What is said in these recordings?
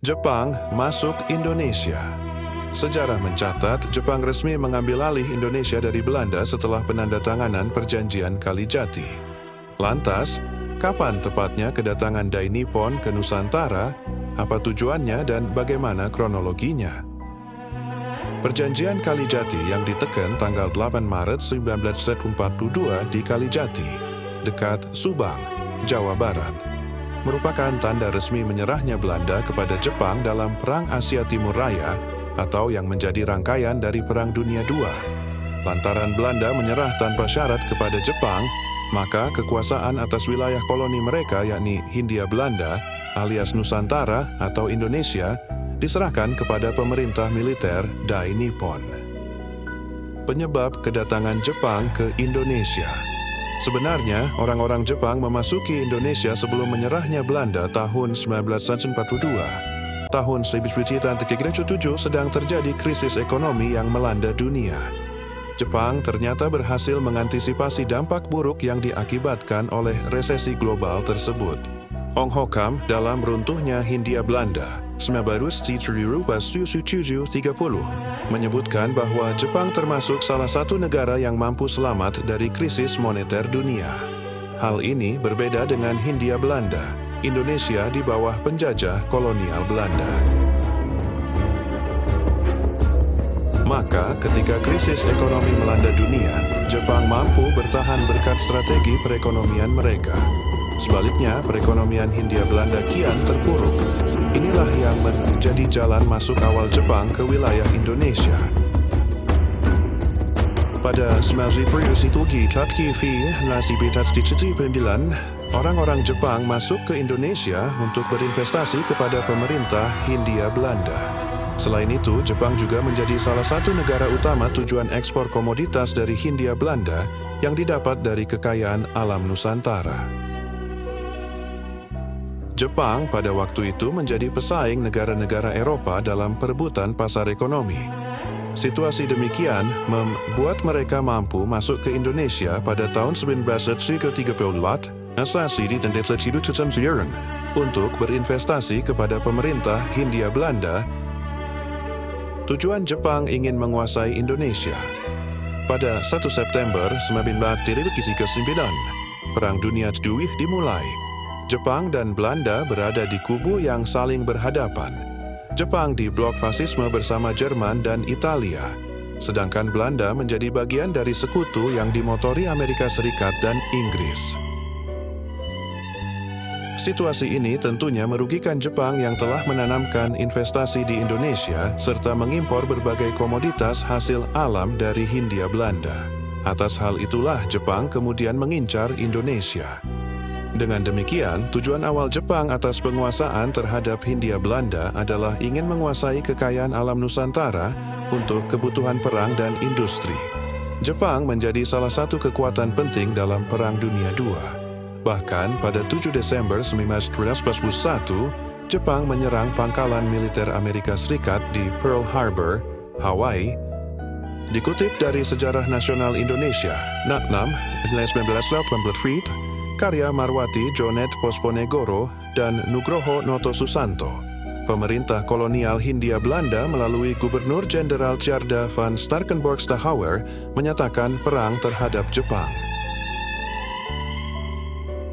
Jepang masuk Indonesia. Sejarah mencatat, Jepang resmi mengambil alih Indonesia dari Belanda setelah penandatanganan Perjanjian Kalijati. Lantas, kapan tepatnya kedatangan Dai Nippon ke Nusantara, apa tujuannya dan bagaimana kronologinya? Perjanjian Kalijati yang diteken tanggal 8 Maret 1942 di Kalijati, dekat Subang, Jawa Barat, merupakan tanda resmi menyerahnya Belanda kepada Jepang dalam Perang Asia Timur Raya atau yang menjadi rangkaian dari Perang Dunia II. Lantaran Belanda menyerah tanpa syarat kepada Jepang, maka kekuasaan atas wilayah koloni mereka yakni Hindia Belanda alias Nusantara atau Indonesia diserahkan kepada pemerintah militer Dai Nippon. Penyebab kedatangan Jepang ke Indonesia. Sebenarnya, orang-orang Jepang memasuki Indonesia sebelum menyerahnya Belanda tahun 1942. Tahun 1937 sedang terjadi krisis ekonomi yang melanda dunia. Jepang ternyata berhasil mengantisipasi dampak buruk yang diakibatkan oleh resesi global tersebut. Ong Hokam dalam runtuhnya Hindia Belanda 1937-30 menyebutkan bahwa Jepang termasuk salah satu negara yang mampu selamat dari krisis moneter dunia. Hal ini berbeda dengan Hindia Belanda, Indonesia di bawah penjajah kolonial Belanda. Maka ketika krisis ekonomi melanda dunia, Jepang mampu bertahan berkat strategi perekonomian mereka. Sebaliknya, perekonomian Hindia Belanda kian terpuruk. Inilah yang menjadi jalan masuk awal Jepang ke wilayah Indonesia. Pada 1939, orang-orang Jepang masuk ke Indonesia untuk berinvestasi kepada pemerintah Hindia Belanda. Selain itu, Jepang juga menjadi salah satu negara utama tujuan ekspor komoditas dari Hindia Belanda yang didapat dari kekayaan alam Nusantara. Jepang pada waktu itu menjadi pesaing negara-negara Eropa dalam perebutan pasar ekonomi. Situasi demikian membuat mereka mampu masuk ke Indonesia pada tahun 1934 untuk berinvestasi kepada pemerintah Hindia Belanda. Tujuan Jepang ingin menguasai Indonesia. Pada 1 September 1939, Perang Dunia II dimulai. Jepang dan Belanda berada di kubu yang saling berhadapan. Jepang di blok fasisme bersama Jerman dan Italia, sedangkan Belanda menjadi bagian dari sekutu yang dimotori Amerika Serikat dan Inggris. Situasi ini tentunya merugikan Jepang yang telah menanamkan investasi di Indonesia serta mengimpor berbagai komoditas hasil alam dari Hindia Belanda. Atas hal itulah Jepang kemudian mengincar Indonesia. Dengan demikian, tujuan awal Jepang atas penguasaan terhadap Hindia Belanda adalah ingin menguasai kekayaan alam Nusantara untuk kebutuhan perang dan industri. Jepang menjadi salah satu kekuatan penting dalam Perang Dunia II. Bahkan pada 7 Desember 1941, Jepang menyerang pangkalan militer Amerika Serikat di Pearl Harbor, Hawaii. Dikutip dari Sejarah Nasional Indonesia, Nat 6, 1983, karya Marwati Jonet Posponegoro dan Nugroho Noto Susanto. Pemerintah kolonial Hindia Belanda melalui Gubernur Jenderal Tjarda van Starkenborg-Stachauer menyatakan perang terhadap Jepang.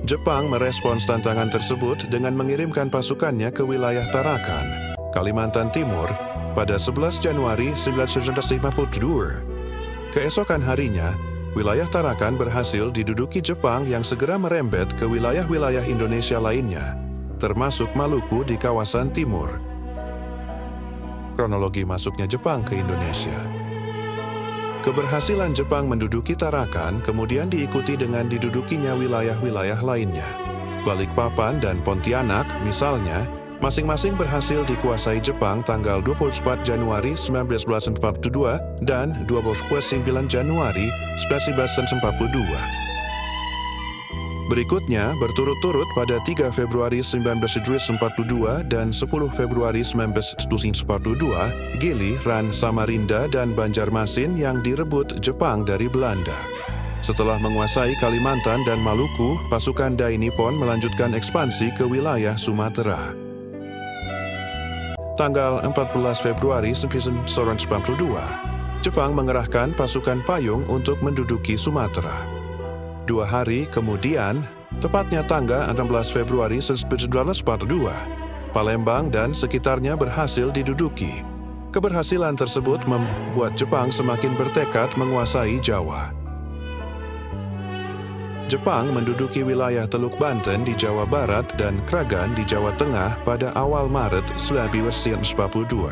Jepang merespons tantangan tersebut dengan mengirimkan pasukannya ke wilayah Tarakan, Kalimantan Timur, pada 11 Januari 1952. Keesokan harinya, wilayah Tarakan berhasil diduduki Jepang yang segera merembet ke wilayah-wilayah Indonesia lainnya, termasuk Maluku di kawasan timur. Kronologi masuknya Jepang ke Indonesia. Keberhasilan Jepang menduduki Tarakan kemudian diikuti dengan didudukinya wilayah-wilayah lainnya. Balikpapan dan Pontianak, misalnya, masing-masing berhasil dikuasai Jepang tanggal 24 Januari 1942 dan 29 Januari 1942. Berikutnya, berturut-turut pada 3 Februari 1942 dan 10 Februari 1942, Gili, Ran, Samarinda, dan Banjarmasin yang direbut Jepang dari Belanda. Setelah menguasai Kalimantan dan Maluku, pasukan Dai Nippon melanjutkan ekspansi ke wilayah Sumatera. Tanggal 14 Februari 1942, Jepang mengerahkan pasukan payung untuk menduduki Sumatera. 2 hari kemudian, tepatnya tanggal 16 Februari 1942, Palembang dan sekitarnya berhasil diduduki. Keberhasilan tersebut membuat Jepang semakin bertekad menguasai Jawa. Jepang menduduki wilayah Teluk Banten di Jawa Barat dan Kragan di Jawa Tengah pada awal Maret 1942.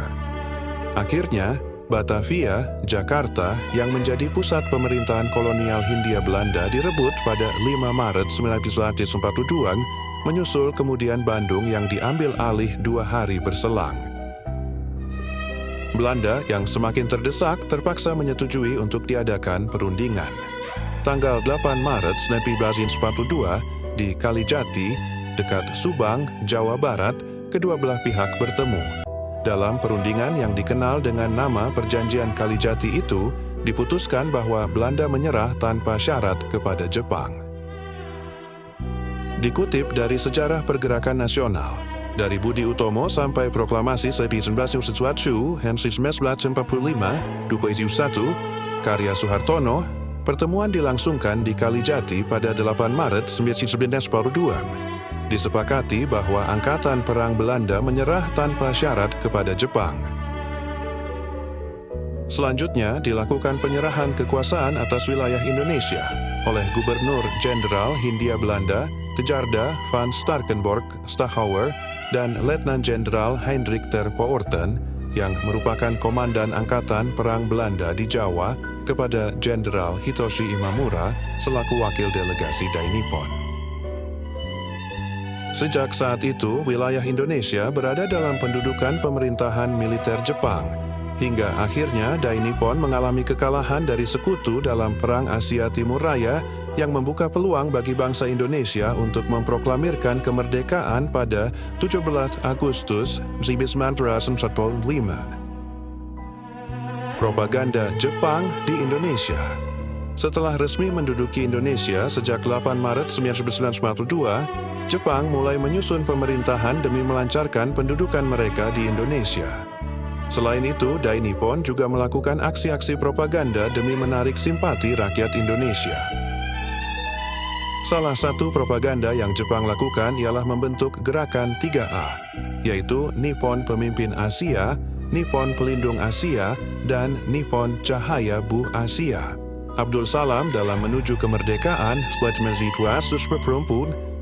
Akhirnya, Batavia, Jakarta, yang menjadi pusat pemerintahan kolonial Hindia Belanda direbut pada 5 Maret 1942, menyusul kemudian Bandung yang diambil alih 2 hari berselang. Belanda yang semakin terdesak terpaksa menyetujui untuk diadakan perundingan. Tanggal 8 Maret 1942, di Kalijati, dekat Subang, Jawa Barat, kedua belah pihak bertemu. Dalam perundingan yang dikenal dengan nama Perjanjian Kalijati itu, diputuskan bahwa Belanda menyerah tanpa syarat kepada Jepang. Dikutip dari Sejarah Pergerakan Nasional, dari Budi Utomo sampai Proklamasi 1941 hingga 1945, 21, karya Suhartono, pertemuan dilangsungkan di Kalijati pada 8 Maret 1942. Disepakati bahwa Angkatan Perang Belanda menyerah tanpa syarat kepada Jepang. Selanjutnya dilakukan penyerahan kekuasaan atas wilayah Indonesia oleh Gubernur Jenderal Hindia Belanda, Tejarda van Starkenborg Stachauer, dan Letnan Jenderal Hendrik ter Poorten, yang merupakan Komandan Angkatan Perang Belanda di Jawa, kepada Jenderal Hitoshi Imamura selaku wakil delegasi Dai Nippon. Sejak saat itu, wilayah Indonesia berada dalam pendudukan pemerintahan militer Jepang, hingga akhirnya Dai Nippon mengalami kekalahan dari sekutu dalam Perang Asia Timur Raya yang membuka peluang bagi bangsa Indonesia untuk memproklamirkan kemerdekaan pada 17 Agustus 1945. Propaganda Jepang di Indonesia. Setelah resmi menduduki Indonesia sejak 8 Maret 1942, Jepang mulai menyusun pemerintahan demi melancarkan pendudukan mereka di Indonesia. Selain itu, Dai Nippon juga melakukan aksi-aksi propaganda demi menarik simpati rakyat Indonesia. Salah satu propaganda yang Jepang lakukan ialah membentuk gerakan 3A, yaitu Nippon Pemimpin Asia, Nippon Pelindung Asia, dan Nippon Cahaya Bu Asia. Abdul Salam dalam Menuju Kemerdekaan,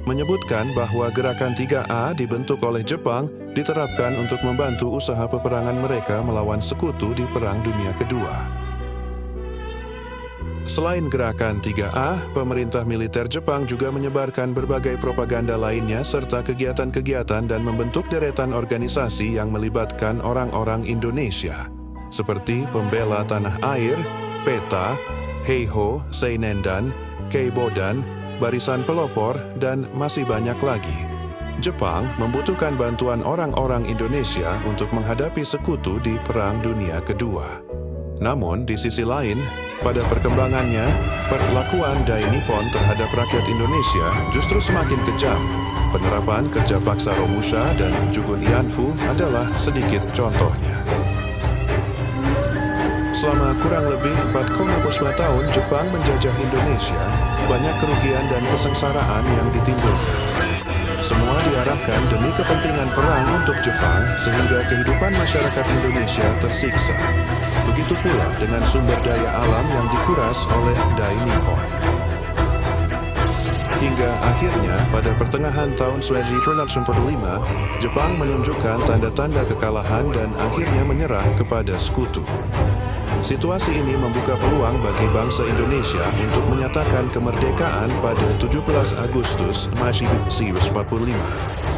menyebutkan bahwa gerakan 3A dibentuk oleh Jepang diterapkan untuk membantu usaha peperangan mereka melawan sekutu di Perang Dunia Kedua. Selain gerakan 3A, pemerintah militer Jepang juga menyebarkan berbagai propaganda lainnya serta kegiatan-kegiatan dan membentuk deretan organisasi yang melibatkan orang-orang Indonesia, seperti Pembela Tanah Air, PETA, Heiho, Seinendan, Keibodan, Barisan Pelopor, dan masih banyak lagi. Jepang membutuhkan bantuan orang-orang Indonesia untuk menghadapi sekutu di Perang Dunia Kedua. Namun, di sisi lain, pada perkembangannya, perlakuan Dai Nippon terhadap rakyat Indonesia justru semakin kejam. Penerapan kerja paksa Romusha dan Jugun Ianfu adalah sedikit contohnya. Selama kurang lebih 4,5 tahun Jepang menjajah Indonesia, banyak kerugian dan kesengsaraan yang ditimbulkan. Semua diarahkan demi kepentingan perang untuk Jepang, sehingga kehidupan masyarakat Indonesia tersiksa. Begitu pula dengan sumber daya alam yang dikuras oleh Dai Nippon. Hingga akhirnya pada pertengahan tahun 1945, Jepang menunjukkan tanda-tanda kekalahan dan akhirnya menyerah kepada sekutu. Situasi ini membuka peluang bagi bangsa Indonesia untuk menyatakan kemerdekaan pada 17 Agustus 1945.